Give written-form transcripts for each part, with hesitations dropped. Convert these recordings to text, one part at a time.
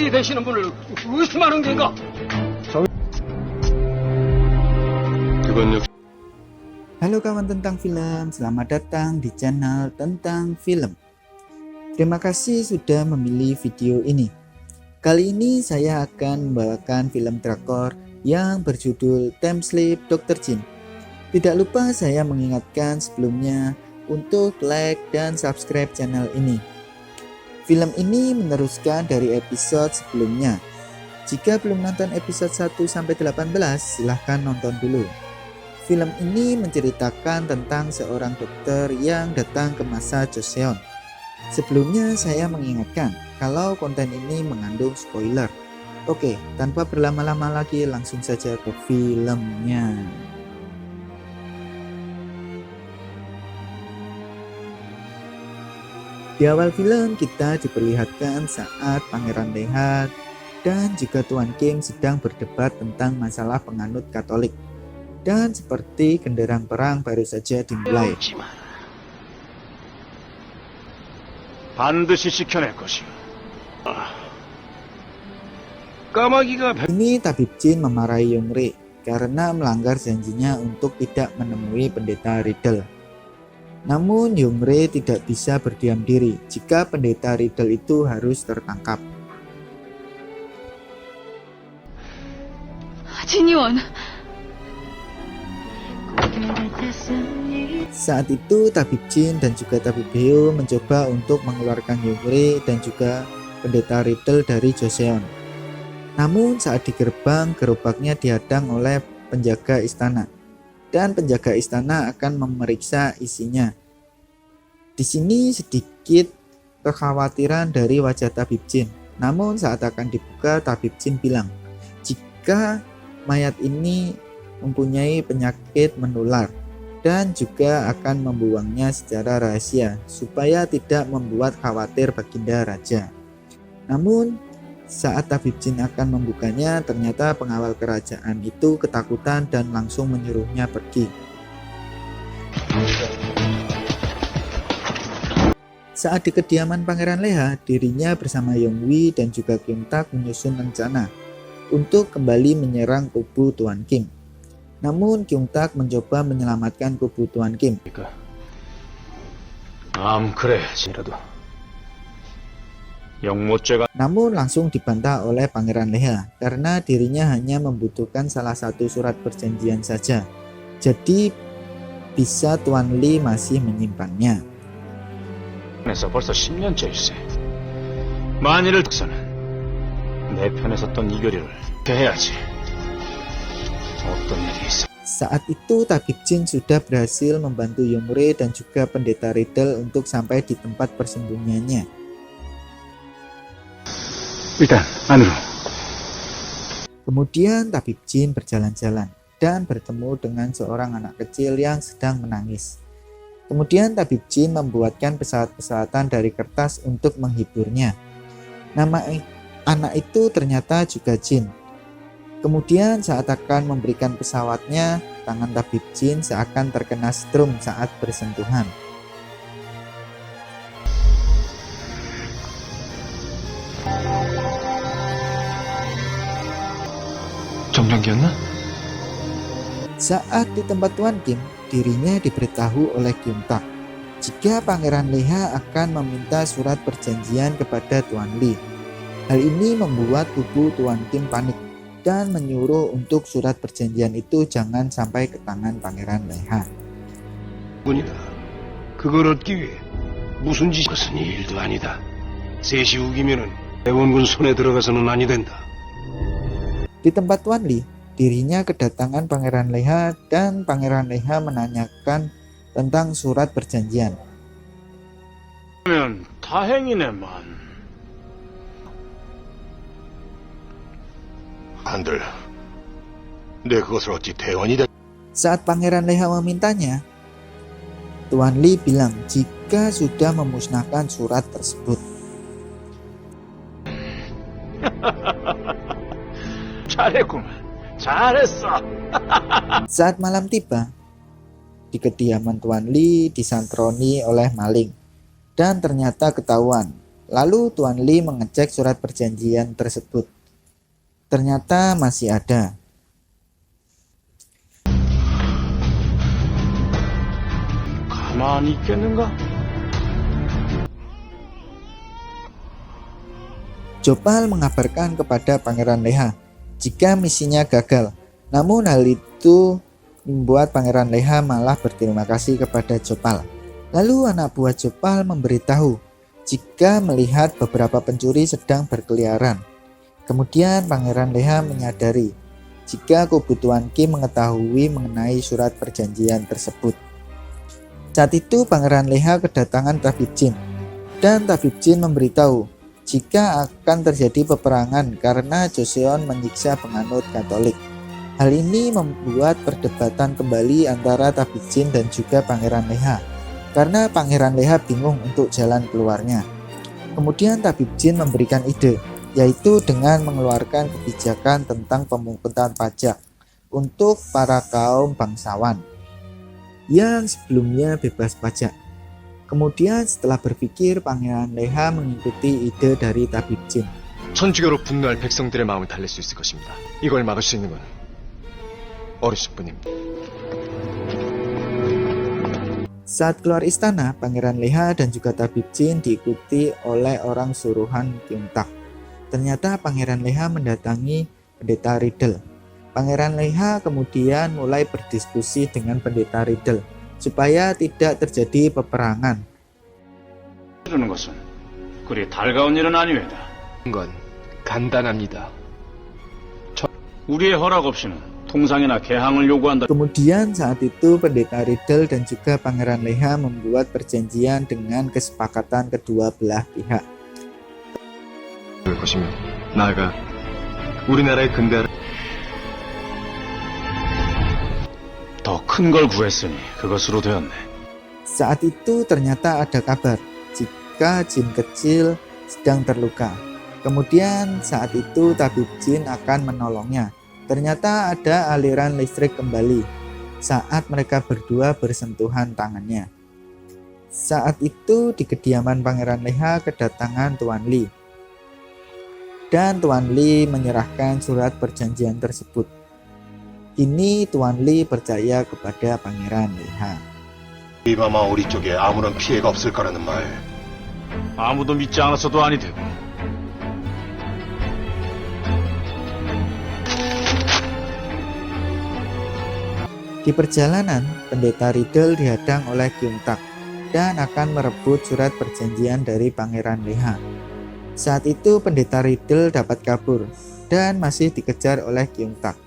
경찰이 되시는 분을 의심하는 게가? Halo kawan tentang film, selamat datang di channel tentang film. Terima kasih sudah memilih video ini. Kali ini saya akan membawakan film drakor yang berjudul Time Sleep Dr. Jin. Tidak lupa saya mengingatkan sebelumnya untuk like dan subscribe channel ini. Film ini meneruskan dari episode sebelumnya. Jika belum nonton episode 1-18, silahkan nonton dulu. Film ini menceritakan tentang seorang dokter yang datang ke masa Joseon. Sebelumnya saya mengingatkan kalau konten ini mengandung spoiler. Oke, tanpa berlama-lama lagi langsung saja ke filmnya. Di awal film kita diperlihatkan saat Pangeran Leha dan juga Tuan Kim sedang berdebat tentang masalah penganut Katolik. Dan seperti genderang perang baru saja dimulai. Ini Tabib Jin memarahi Youngri karena melanggar janjinya untuk tidak menemui pendeta Riddle. Namun Youngri tidak bisa berdiam diri jika pendeta Riddle itu harus tertangkap. 진이원. Saat itu Tabib Jin dan juga Tabib Heo mencoba untuk mengeluarkan Youngri dan juga pendeta Riddle dari Joseon. Namun saat di gerbang, gerobaknya dihadang oleh penjaga istana. Dan penjaga istana akan memeriksa isinya. Di sini sedikit kekhawatiran dari wajah Tabib Jin. Namun saat akan dibuka, Tabib Jin bilang, jika mayat ini mempunyai penyakit menular dan juga akan membuangnya secara rahasia supaya tidak membuat khawatir baginda raja. Namun saat Tabib Jin akan membukanya, ternyata pengawal kerajaan itu ketakutan dan langsung menyuruhnya pergi. Saat di kediaman Pangeran Leha, dirinya bersama Yongwi dan juga Kyung Tak menyusun rencana untuk kembali menyerang kubu Tuan Kim. Namun Kyung Tak mencoba menyelamatkan kubu Tuan Kim. Namun langsung dibantah oleh Pangeran Leha karena dirinya hanya membutuhkan salah satu surat perjanjian saja. Jadi bisa Tuan Lee masih menyimpannya. Saat itu Tabib Jin sudah berhasil membantu Youngri dan juga pendeta Riddle untuk sampai di tempat persembunyiannya. Kemudian Tabib Jin berjalan-jalan dan bertemu dengan seorang anak kecil yang sedang menangis. Kemudian Tabib Jin membuatkan pesawat-pesawatan dari kertas untuk menghiburnya. Nama anak itu ternyata juga Jin. Kemudian saat akan memberikan pesawatnya, tangan Tabib Jin seakan terkena strum saat bersentuhan. Saat di tempat Tuan Kim, dirinya diberitahu oleh Kyung Tak jika Pangeran Leha akan meminta surat perjanjian kepada Tuan Lee. Hal ini membuat kubu Tuan Kim panik dan menyuruh untuk surat perjanjian itu jangan sampai ke tangan Pangeran Leha. 그걸 얻기 위해 무슨 짓 것은 일도 아니다. 셋이 우기면은 대원군 손에 들어가서는 아니 된다. Di tempat Tuan Lee, dirinya kedatangan Pangeran Leha dan Pangeran Leha menanyakan tentang surat perjanjian. 다행이네만. 안들, 내 그것을 어찌 대원이 돼? Saat Pangeran Leha memintanya, Tuan Lee bilang jika sudah memusnahkan surat tersebut. 잘했구만. 잘했어. Saat malam tiba, di kediaman Tuan Lee disantroni oleh maling dan ternyata ketahuan Lalu Tuan Li mengecek surat perjanjian tersebut. Ternyata masih ada. 가만히 있겠는가? Jopal mengabarkan kepada Pangeran Leha jika misinya gagal. Namun hal itu membuat Pangeran Leha malah berterima kasih kepada Jopal. Lalu anak buah Jopal memberitahu jika melihat beberapa pencuri sedang berkeliaran. Kemudian Pangeran Leha menyadari jika kubu Tuan Kim mengetahui mengenai surat perjanjian tersebut. Saat itu Pangeran Leha kedatangan Tabib Jin, dan Tabib Jin memberitahu jika akan terjadi peperangan karena Joseon menyiksa penganut Katolik. Hal ini membuat perdebatan kembali antara Tabib Jin dan juga Pangeran Leha, karena Pangeran Leha bingung untuk jalan keluarnya. Kemudian Tabib Jin memberikan ide, yaitu dengan mengeluarkan kebijakan tentang pemungutan pajak untuk para kaum bangsawan yang sebelumnya bebas pajak. Kemudian setelah berpikir, Pangeran Leha mengikuti ide dari Tabib Jin. 천주교로 분노할 백성들의 마음을 달랠 수 있을 것입니다. 이걸 막을 수 있는 건 어리숙뿐입니다. Saat keluar istana, Pangeran Leha dan juga Tabib Jin diikuti oleh orang suruhan Kyungtak. Ternyata Pangeran Leha mendatangi Pendeta Riddle. Pangeran Leha kemudian mulai berdiskusi dengan Pendeta Riddle supaya tidak terjadi peperangan. 이루는 것은 그리 달가운 일은 아니외다. 건 간단합니다. 우리의 허락 없이는 통상이나 개항을 요구한다. Kemudian saat itu Pendeta Riddle dan juga Pangeran Leha membuat perjanjian dengan kesepakatan kedua belah pihak. 될 것이며 나아가 우리나라의 근대를 더 큰 걸 구했으니 그것으로 되었네. Saat itu ternyata ada kabar jika jin kecil sedang terluka. Kemudian saat itu Tabib Jin akan menolongnya. Ternyata ada aliran listrik kembali saat mereka berdua bersentuhan tangannya. Saat itu di kediaman Pangeran Leha kedatangan Tuan Li. Dan Tuan Li menyerahkan surat perjanjian tersebut. Kini Tuan Li percaya kepada Pangeran Leha. 이바마 우리 쪽에 아무런 피해가 없을 거라는 말. 아무도 믿지 않았어도 아니 되고. Di perjalanan, Pendeta Riddle dihadang oleh Kyungtak dan akan merebut surat perjanjian dari Pangeran Leha. Saat itu Pendeta Riddle dapat kabur dan masih dikejar oleh Kyungtak.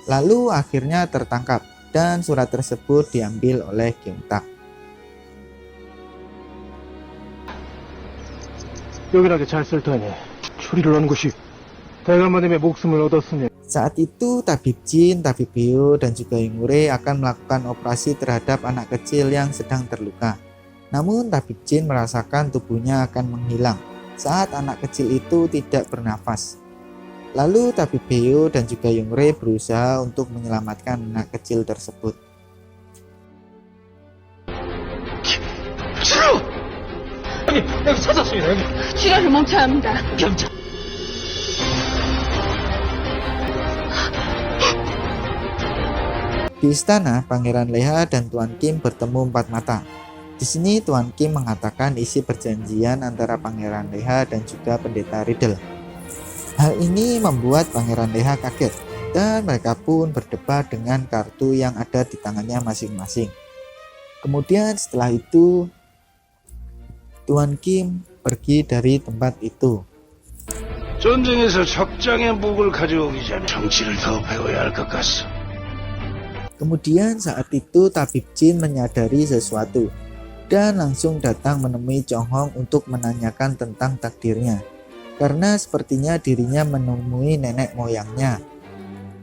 Lalu akhirnya tertangkap dan surat tersebut diambil oleh Kyungtak. 요긴하게 잘 쓸 테니 추리를 하는 것이 대감마님의 목숨을 얻었으니. Saat itu Tabib Jin, Tabib Beo, dan juga Yingure akan melakukan operasi terhadap anak kecil yang sedang terluka. Namun Tabib Jin merasakan tubuhnya akan menghilang saat anak kecil itu tidak bernafas. Lalu Tabib Beo dan juga Yingure berusaha untuk menyelamatkan anak kecil tersebut. 여기 찾았습니다. 여기. 출혈을 멈춰야 합니다. 경찰. Di istana, Pangeran Leha dan Tuan Kim bertemu empat mata. Di sini Tuan Kim mengatakan isi perjanjian antara Pangeran Leha dan juga Pendeta Riddle. Hal ini membuat Pangeran Leha kaget dan mereka pun berdebat dengan kartu yang ada di tangannya masing-masing. Kemudian setelah itu Tuan Kim pergi dari tempat itu. 전쟁에서 적장의 목을 가져오기 전에 정치를 더 배워야 할 것 같소. Kemudian saat itu Tabib Jin menyadari sesuatu dan langsung datang menemui Chong Hong untuk menanyakan tentang takdirnya, karena sepertinya dirinya menemui nenek moyangnya.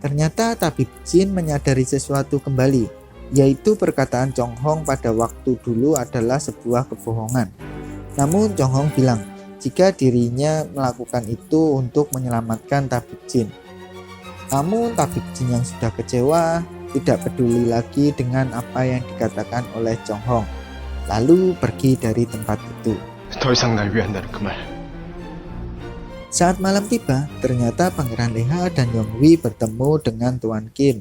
Ternyata Tabib Jin menyadari sesuatu kembali, yaitu perkataan Chong Hong pada waktu dulu adalah sebuah kebohongan. Namun Chong Hong bilang jika dirinya melakukan itu untuk menyelamatkan Tabib Jin. Namun Tabib Jin yang sudah kecewa tidak peduli lagi dengan apa yang dikatakan oleh Chong Hong, lalu pergi dari tempat itu. 더 이상 날 위한다는 그 말. Saat malam tiba, ternyata Pangeran Leha dan Yongwi bertemu dengan Tuan Kim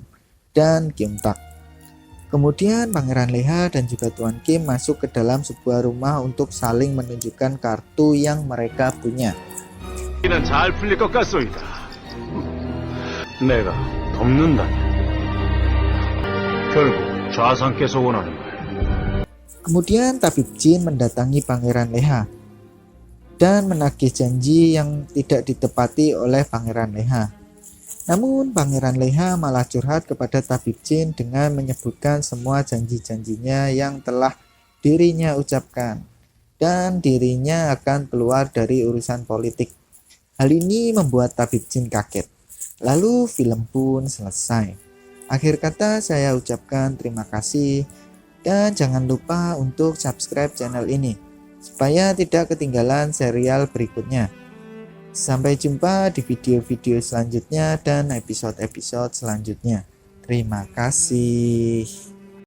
dan Kyung Tak. Kemudian Pangeran Leha dan juga Tuan Kim masuk ke dalam sebuah rumah untuk saling menunjukkan kartu yang mereka punya. 이는 잘 풀릴 것 같소이다. 내가 돕는다니. 결국 좌상께서 원하는 걸. Kemudian tabib jin mendatangi Pangeran Leha dan menagih janji yang tidak ditepati oleh Pangeran Leha. Namun Pangeran Leha malah curhat kepada tabib jin dengan menyebutkan semua janji-janjinya yang telah dirinya ucapkan dan dirinya akan keluar dari urusan politik. Hal ini membuat tabib jin kaget. Lalu film pun selesai. Akhir kata saya ucapkan terima kasih dan jangan lupa untuk subscribe channel ini supaya tidak ketinggalan serial berikutnya. Sampai jumpa di video-video selanjutnya dan episode-episode selanjutnya. Terima kasih.